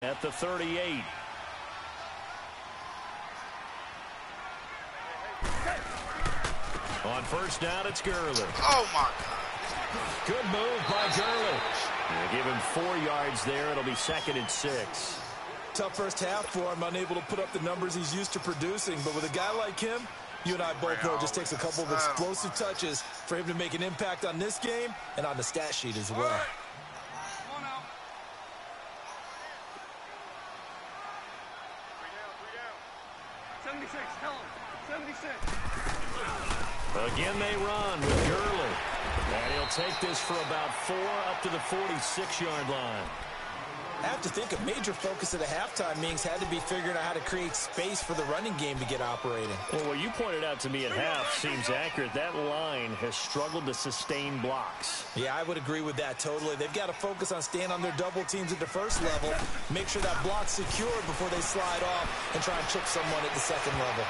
at the 38. On first down, it's Gurley. Oh, my God. Good move by Gurley. Give him 4 yards there. It'll be 2nd and 6. Tough first half for him, unable to put up the numbers he's used to producing. But with a guy like him, you and I both know it just takes a couple of explosive touches for him to make an impact on this game and on the stat sheet as well. 76, tell him. 76. Again, they run with Gurley. And he'll take this for about 4 up to the 46-yard line. I have to think a major focus of the halftime meetings had to be figuring out how to create space for the running game to get operating. Well, what you pointed out to me at half seems accurate. That line has struggled to sustain blocks. Yeah, I would agree with that totally. They've got to focus on staying on their double teams at the first level, make sure that block's secured before they slide off and try and chip someone at the second level.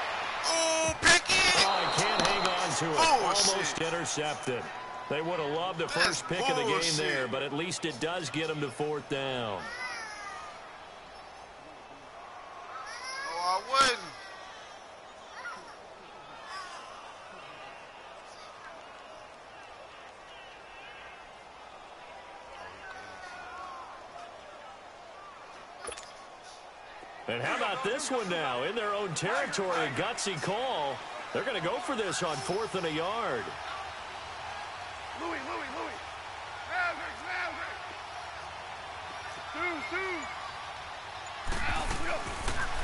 Oh, pick it! Oh, he can't hang on to it. Almost intercepted. They would have loved the first pick of the game there, but at least it does get them to 4th down. Oh, I wouldn't. And how about this one now? In their own territory, a gutsy call. They're going to go for this on 4th and a yard. Louis.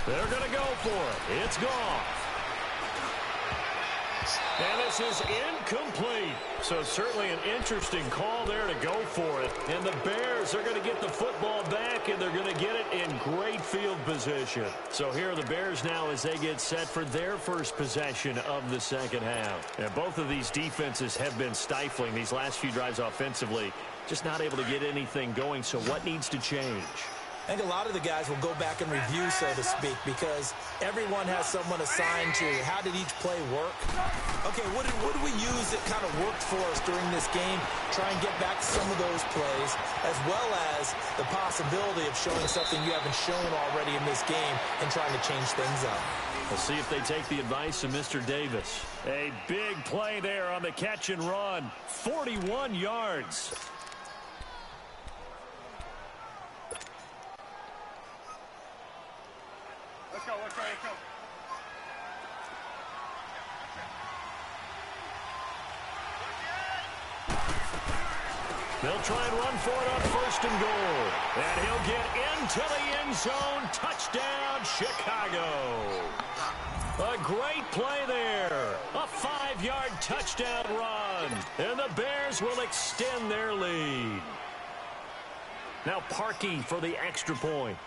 They're going to go for it. It's gone. And this is incomplete. So certainly an interesting call there to go for it. And the Bears are going to get the football back, and they're going to get it in great field position. So here are the Bears now as they get set for their first possession of the second half. And both of these defenses have been stifling these last few drives offensively. Just not able to get anything going. So what needs to change? I think a lot of the guys will go back and review, so to speak, because everyone has someone assigned to how did each play work. Okay, what did we use that kind of worked for us during this game? Try and get back to some of those plays, as well as the possibility of showing something you haven't shown already in this game and trying to change things up. We'll see if they take the advice of Mr. Davis. A big play there on the catch and run. 41 yards. Let's go. They'll try and run for it on 1st and goal. And he'll get into the end zone. Touchdown, Chicago. A great play there. A 5-yard touchdown run. And the Bears will extend their lead. Now Parkey for the extra point.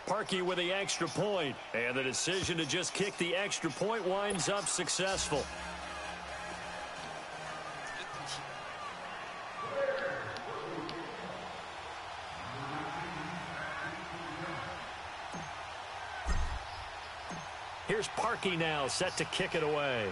Parkey with the extra point, and the decision to just kick the extra point winds up successful. Here's Parkey now set to kick it away.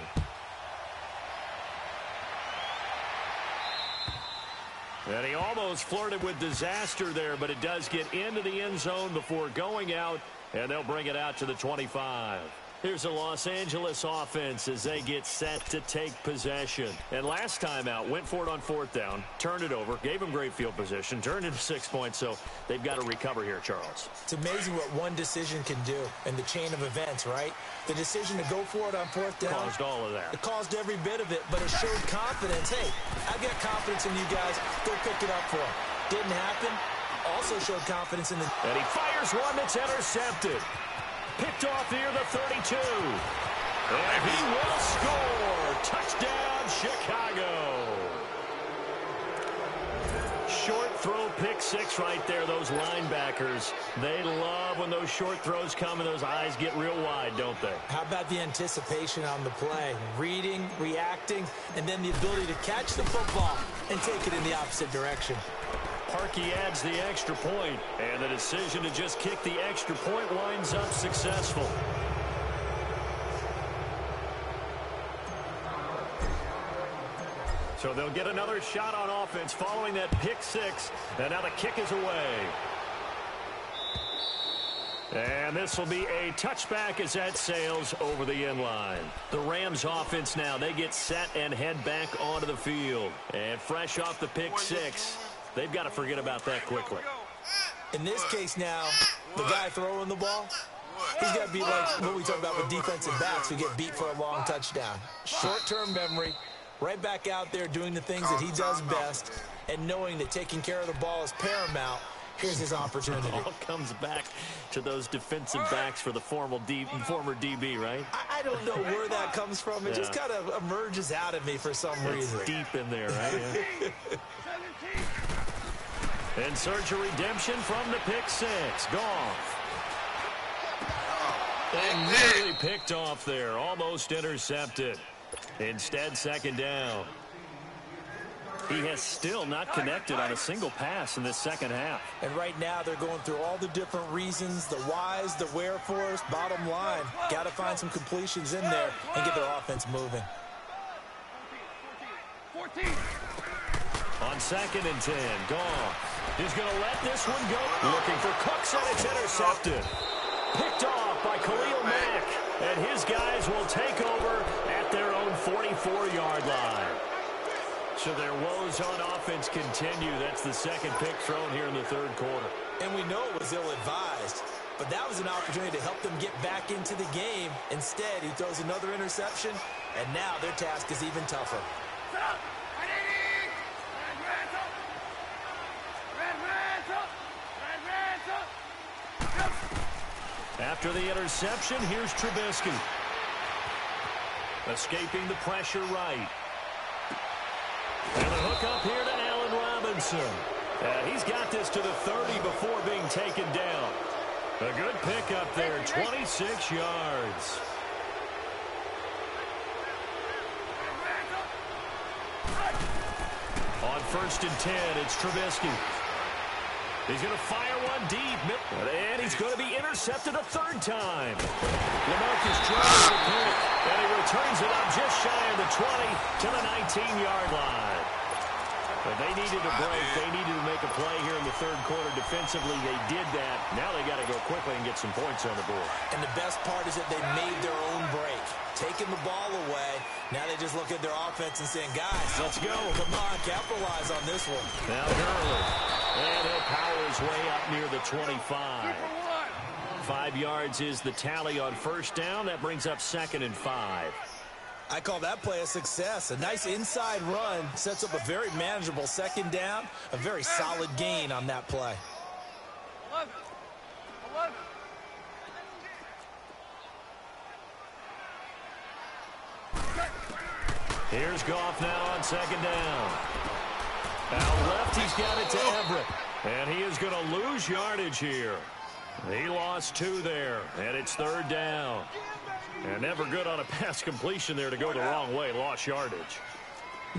And he almost flirted with disaster there, but it does get into the end zone before going out, and they'll bring it out to the 25. Here's the Los Angeles offense as they get set to take possession. And last time out, went for it on 4th down, turned it over, gave them great field position, turned into 6 points, so they've got to recover here, Charles. It's amazing what one decision can do in the chain of events, right? The decision to go for it on 4th down. Caused all of that. It caused every bit of it, but it showed confidence. Hey, I've got confidence in you guys. Go pick it up for him. Didn't happen. Also showed confidence in the... And he fires one that's intercepted. Picked off near the 32. And he will score. Touchdown, Chicago. Short throw, pick 6 right there. Those linebackers, they love when those short throws come and those eyes get real wide, don't they? How about the anticipation on the play? Reading, reacting, and then the ability to catch the football and take it in the opposite direction. Parkey adds the extra point, and the decision to just kick the extra point winds up successful. So they'll get another shot on offense following that pick six. And now the kick is away. And this will be a touchback as that sails over the end line. The Rams offense now, they get set and head back onto the field. And fresh off the pick six, they've got to forget about that quickly. In this case now, the guy throwing the ball, he's got to be like what we talk about with defensive backs who get beat for a long touchdown. Short-term memory, right back out there doing the things that he does best, and knowing that taking care of the ball is paramount. Here's his opportunity. It all comes back to those defensive backs for the former DB, right? I don't know where that comes from. It just kind of emerges out of me for some reason. It's deep in there, right? Yeah. And search a redemption from the pick six. Goff. And nearly picked off there. Almost intercepted. Instead, second down. He has still not connected on a single pass in this second half. And right now they're going through all the different reasons, the whys, the wherefores. Bottom line, got to find some completions in there and get their offense moving. 14. On 2nd and 10, Goff is going to let this one go. Looking for Cooks, and it's intercepted. Picked off by Khalil Mack. And his guys will take over at their own 44-yard line. So their woes on offense continue. That's the second pick thrown here in the third quarter. And we know it was ill-advised, but that was an opportunity to help them get back into the game. Instead, he throws another interception, and now their task is even tougher. After the interception, here's Trubisky. Escaping the pressure right. And the hook up here to Allen Robinson. He's got this to the 30 before being taken down. A good pickup there, 26 yards. On 1st and 10, it's Trubisky. He's going to fire one deep. And he's going to be intercepted a third time. LaMarcus trying to pick. And he returns it up just shy of the 20 to the 19-yard line. But they needed a break. They needed to make a play here in the third quarter. Defensively, they did that. Now they got to go quickly and get some points on the board. And the best part is that they made their own break. Taking the ball away. Now they just look at their offense and saying, guys, let's go. Come on, capitalize on this one. Now Gurley. And he'll power his way up near the 25. 5 yards is the tally on first down. That brings up 2nd and 5. I call that play a success. A nice inside run sets up a very manageable second down. A very solid gain on that play. 11. Here's Goff now on 2nd down. Out left, he's got it to Everett. And he is going to lose yardage here. He lost 2 there, and it's 3rd down. And never good on a pass completion there to go the wrong way. Lost yardage.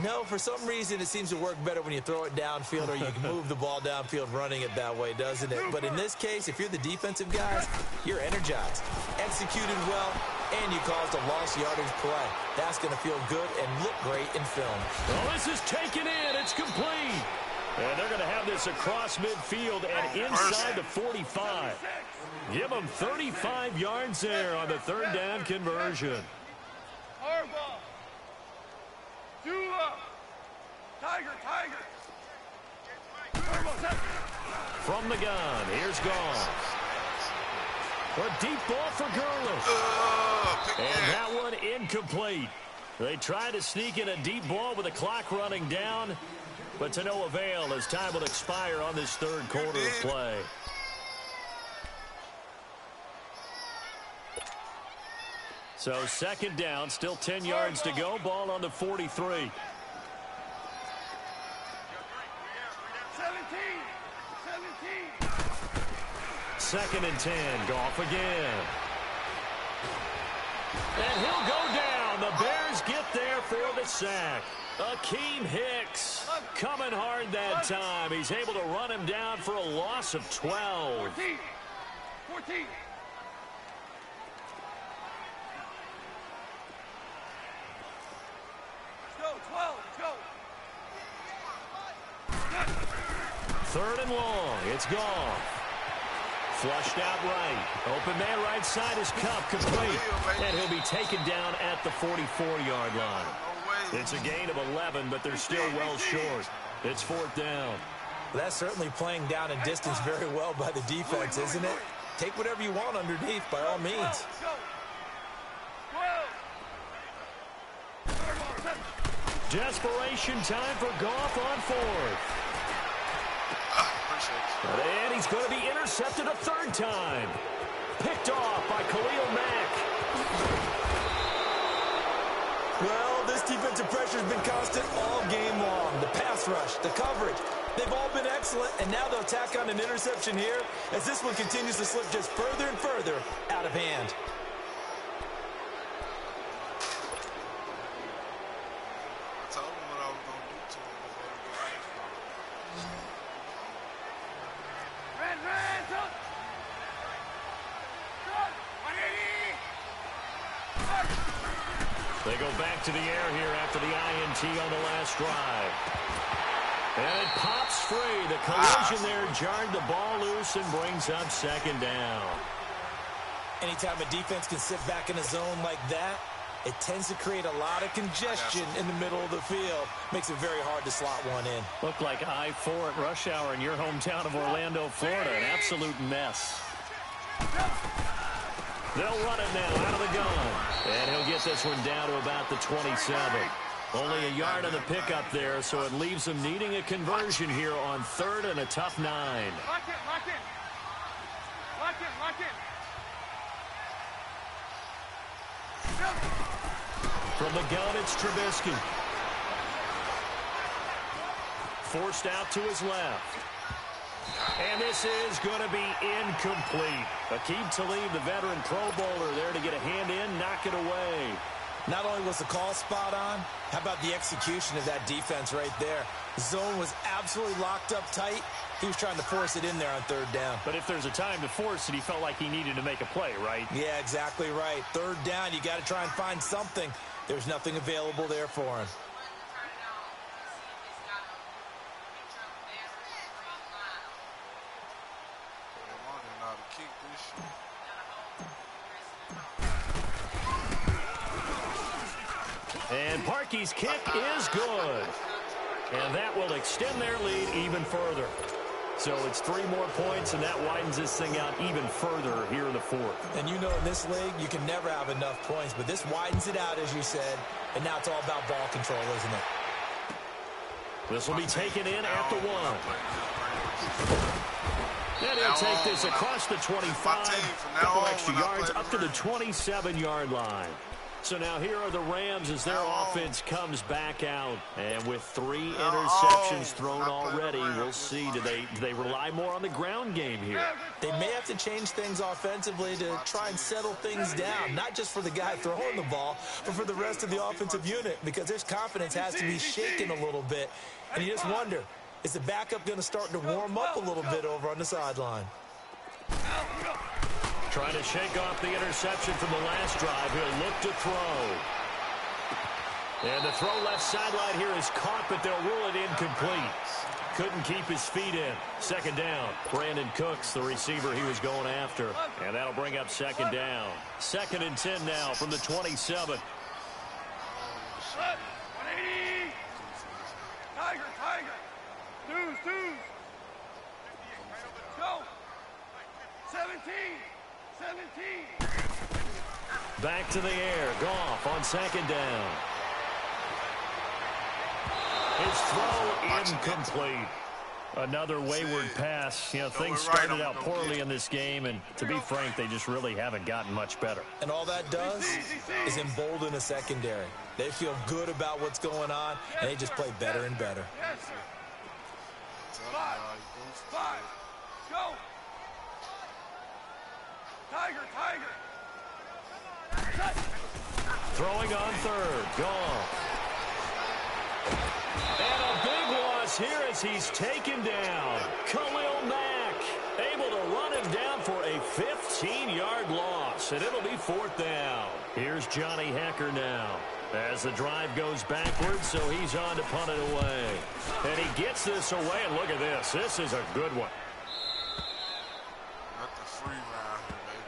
No, for some reason it seems to work better when you throw it downfield or you can move the ball downfield running it that way, doesn't it? But in this case, if you're the defensive guys, you're energized, executed well, and you caused a lost yardage play. That's going to feel good and look great in film. Well, this is taken in. It's complete. And they're going to have this across midfield and inside the 45. Give them 35 yards there on the 3rd down conversion. Hardball. Dula. Tiger. From the gun, here's Goff. A deep ball for Gurley. And that one incomplete. They tried to sneak in a deep ball with the clock running down, but to no avail as time will expire on this third quarter of play. So 2nd down, still 10 yards to go. Ball on the 43. 2nd and 10. Goff again. And he'll go down. The Bears get there for the sack. Akeem Hicks coming hard that time. He's able to run him down for a loss of 12. 14. Let's go, 12, let's go. Third and long. It's gone. Flushed out right. Open man right side is Cup, complete. And he'll be taken down at the 44-yard line. It's a gain of 11, but they're still well short. It's fourth down. Well, that's certainly playing down in distance very well by the defense, isn't it? Take whatever you want underneath, by all means. Desperation time for Goff on fourth. And he's going to be intercepted a third time. Picked off by Khalil Mack. Well, this defensive pressure has been constant all game long. The pass rush, the coverage, they've all been excellent, and now they'll tack on an interception here as this one continues to slip just further and further out of hand. They go back to the air here after the INT on the last drive. And it pops free. The collision there jarred the ball loose and brings up second down. Anytime a defense can sit back in a zone like that, it tends to create a lot of congestion in the middle of the field. Makes it very hard to slot one in. Looked like I-4 at rush hour in your hometown of Orlando, Florida. An absolute mess. They'll run it now out of the gun. And he'll get this one down to about the 27. Only a yard on the pickup there, so it leaves them needing a conversion here on third and a tough 9. Lock in, lock in. Lock in, lock in. From the gun, it's Trubisky. Forced out to his left. And this is going to be incomplete. Aqib Talib, the veteran Pro Bowler, there to get a hand in, knock it away. Not only was the call spot on, how about the execution of that defense right there? The zone was absolutely locked up tight. He was trying to force it in there on third down. But if there's a time to force it, he felt like he needed to make a play, right? Yeah, exactly right. Third down, you got to try and find something. There's nothing available there for him. And Parkey's kick is good. And that will extend their lead even further. So it's 3 more points, and that widens this thing out even further here in the fourth. And you know in this league, you can never have enough points, but this widens it out, as you said, and now it's all about ball control, isn't it? This will be taken in at the 1. And he'll take this across the 25, a couple extra yards up to the 27-yard line. So now here are the Rams as their offense comes back out. And with 3 interceptions thrown already, we'll see. Do they rely more on the ground game here? They may have to change things offensively to try and settle things down, not just for the guy throwing the ball, but for the rest of the offensive unit, because their confidence has to be shaken a little bit. And you just wonder, is the backup going to start to warm up a little bit over on the sideline? Trying to shake off the interception from the last drive. He'll look to throw. And the throw left sideline here is caught, but they'll rule it incomplete. Couldn't keep his feet in. Second down. Brandon Cooks, the receiver he was going after. And that'll bring up second down. 2nd and 10 now from the 27. 180. Tiger, tiger. Deuce. Go. 17. Back to the air. Goff on second down. His throw incomplete. Another wayward pass. You know, things started out poorly in this game, and to be frank, they just really haven't gotten much better. And all that does is embolden a secondary. They feel good about what's going on, and they just play better and better. Yes, sir. 5. Go. Tiger. Throwing on third. Gone. And a big loss here as he's taken down. Khalil Mack. Able to run him down for a 15-yard loss, and it'll be 4th down. Here's Johnny Hecker now as the drive goes backwards, so he's on to punt it away. And he gets this away, and look at this. This is a good one. Got the free round here, baby.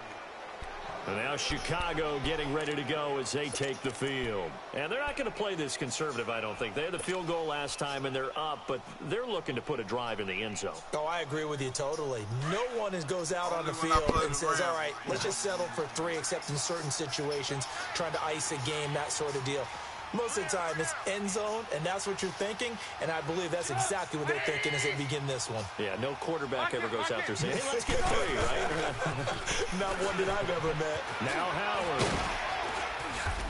And now Chicago getting ready to go as they take the field. And they're not going to play this conservative, I don't think. They had the field goal last time, and they're up, but they're looking to put a drive in the end zone. Oh, I agree with you totally. No one goes out on the field and says, all right, let's just settle for 3, except in certain situations, trying to ice a game, that sort of deal. Most of the time, it's end zone, and that's what you're thinking, and I believe that's exactly what they're thinking as they begin this one. Yeah, no quarterback ever goes out there saying, hey, let's get 3, right? Not one that I've ever met. Now Howard.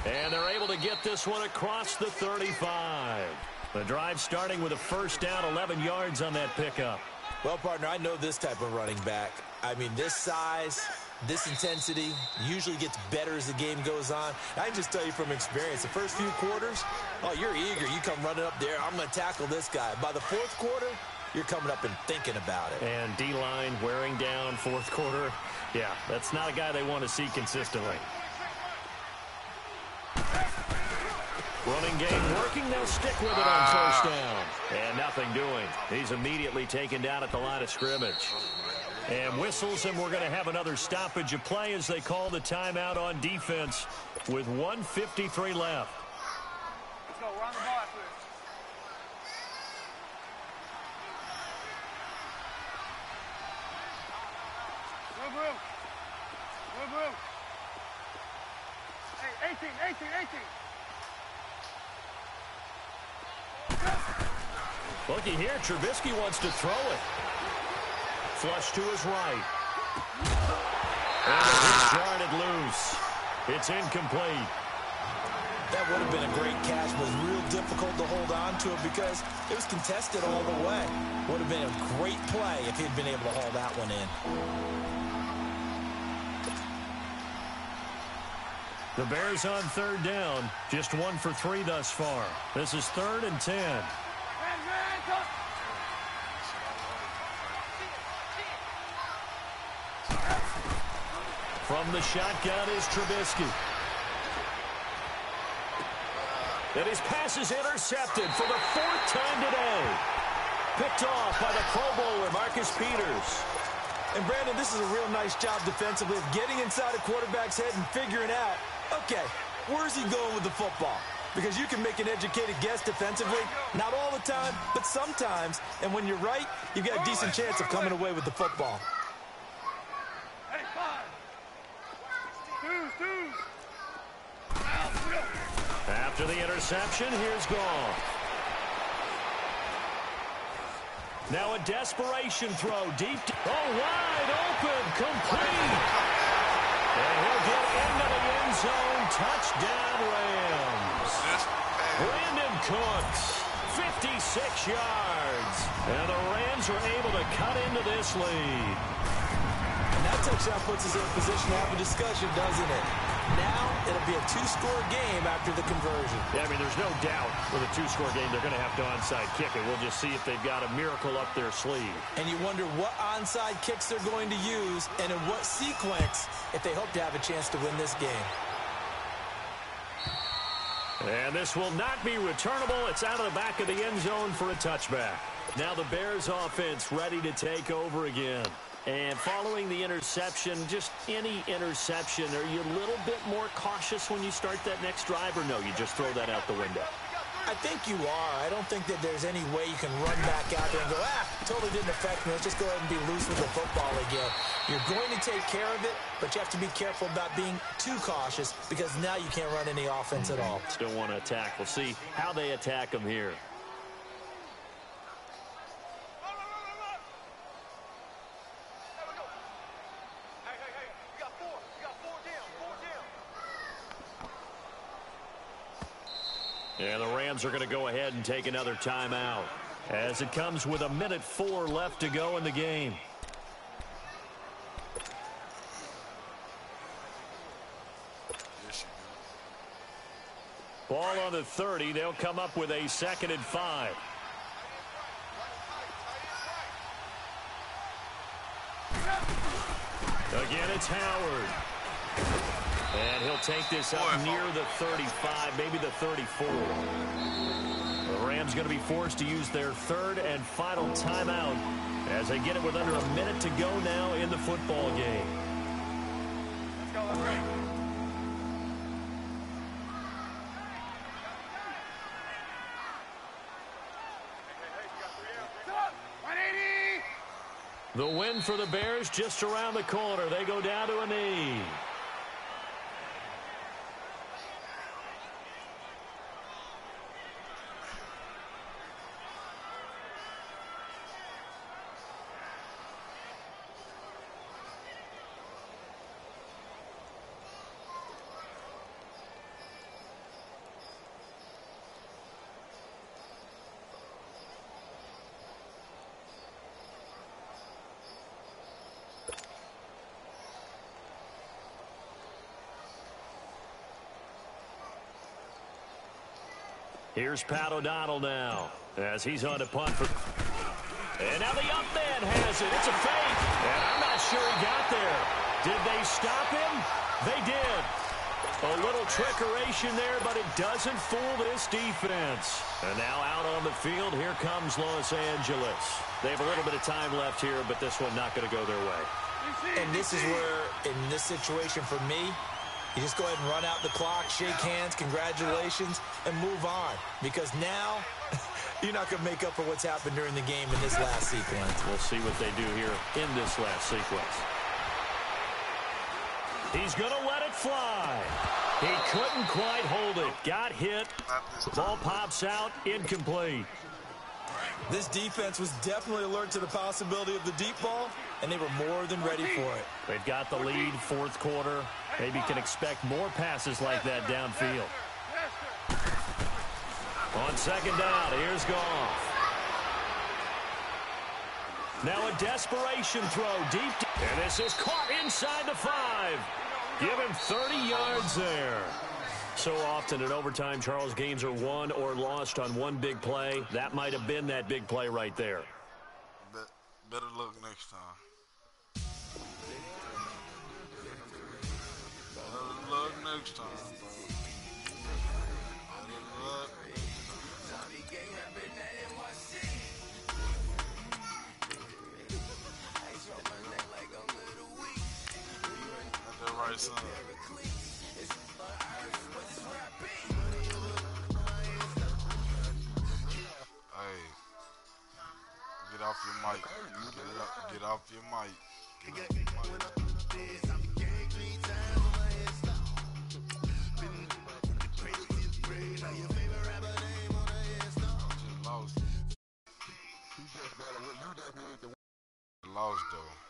And they're able to get this one across the 35. The drive starting with a first down, 11 yards on that pickup. Well, partner, I know this type of running back. I mean, this size, this intensity usually gets better as the game goes on. I can just tell you from experience, the first few quarters, oh, you're eager. You come running up there, I'm going to tackle this guy. By the 4th quarter, you're coming up and thinking about it. And D-line wearing down 4th quarter. Yeah, that's not a guy they want to see consistently. Running game working. They'll stick with it on first down. And nothing doing. He's immediately taken down at the line of scrimmage. And whistles, and we're going to have another stoppage of play as they call the timeout on defense with 1:53 left. Let's go. We're on the ball after this. Move, move. Move, move. Hey, 18, 18, 18. Looky here, Trubisky wants to throw it. Flush to his right. And it's darted loose. It's incomplete. That would have been a great catch, but it was real difficult to hold on to it because it was contested all the way. Would have been a great play if he'd been able to haul that one in. The Bears on 3rd down, just 1 for 3 thus far. This is 3rd and 10. From the shotgun is Trubisky. And his pass is intercepted for the 4th time today. Picked off by the Pro Bowler, Marcus Peters. And, Brandon, this is a real nice job defensively of getting inside a quarterback's head and figuring out, okay, where's he going with the football? Because you can make an educated guess defensively, not all the time, but sometimes. And when you're right, you've got a decent chance of coming away with the football. Hey, 5. Twos. After the interception, here's Goff. Now a desperation throw deep. Wide open, complete. And he'll get into the end zone. Touchdown, Rams. Brandon Cooks, 56 yards. And the Rams are able to cut into this lead. And that touchdown puts us in a position to have a discussion, doesn't it? Now it'll be a 2-score game after the conversion. Yeah, I mean, there's no doubt with a 2-score game they're going to have to onside kick it. We'll just see if they've got a miracle up their sleeve. And you wonder what onside kicks they're going to use and in what sequence if they hope to have a chance to win this game. And this will not be returnable. It's out of the back of the end zone for a touchback. Now the Bears offense ready to take over again. And following the interception, just any interception, are you a little bit more cautious when you start that next drive, or no, you just throw that out the window? I think you are. I don't think that there's any way you can run back out there and go, totally didn't affect me. Let's just go ahead and be loose with the football again. You're going to take care of it, but you have to be careful about being too cautious because now you can't run any offense at all. Still want to attack. We'll see how they attack them here. And the Rams are going to go ahead and take another timeout as it comes with 1:04 left to go in the game. Ball on the 30. They'll come up with a 2nd and 5. Again, it's Howard. And he'll take this up near the 35, maybe the 34. The Rams going to be forced to use their third and final timeout as they get it with under a minute to go now in the football game. Let's go, let's go. The win for the Bears just around the corner. They go down to a knee. Here's Pat O'Donnell now as he's on to punt for. And now the up man has it. It's a fake. And I'm not sure he got there. Did they stop him? They did. A little trickeration there, but it doesn't fool this defense. And now out on the field, here comes Los Angeles. They have a little bit of time left here, but this one not going to go their way. And this is where, in this situation for me, you just go ahead and run out the clock, shake hands, congratulations, and move on. Because now, you're not going to make up for what's happened during the game in this last sequence. We'll see what they do here in this last sequence. He's going to let it fly. He couldn't quite hold it. Got hit. Ball pops out, incomplete. This defense was definitely alert to the possibility of the deep ball, and they were more than ready for it. They've got the lead, fourth quarter. Maybe can expect more passes like that downfield. On second down, here's Goff. Now a desperation throw deep. And this is caught inside the 5. Give him 30 yards there. So often in overtime, Charles, games are won or lost on one big play. That might have been that big play right there. Better luck next time. Better luck next time, bro. Better luck. That's that right, son. Get off your mic. Get off your mic. Just lost though.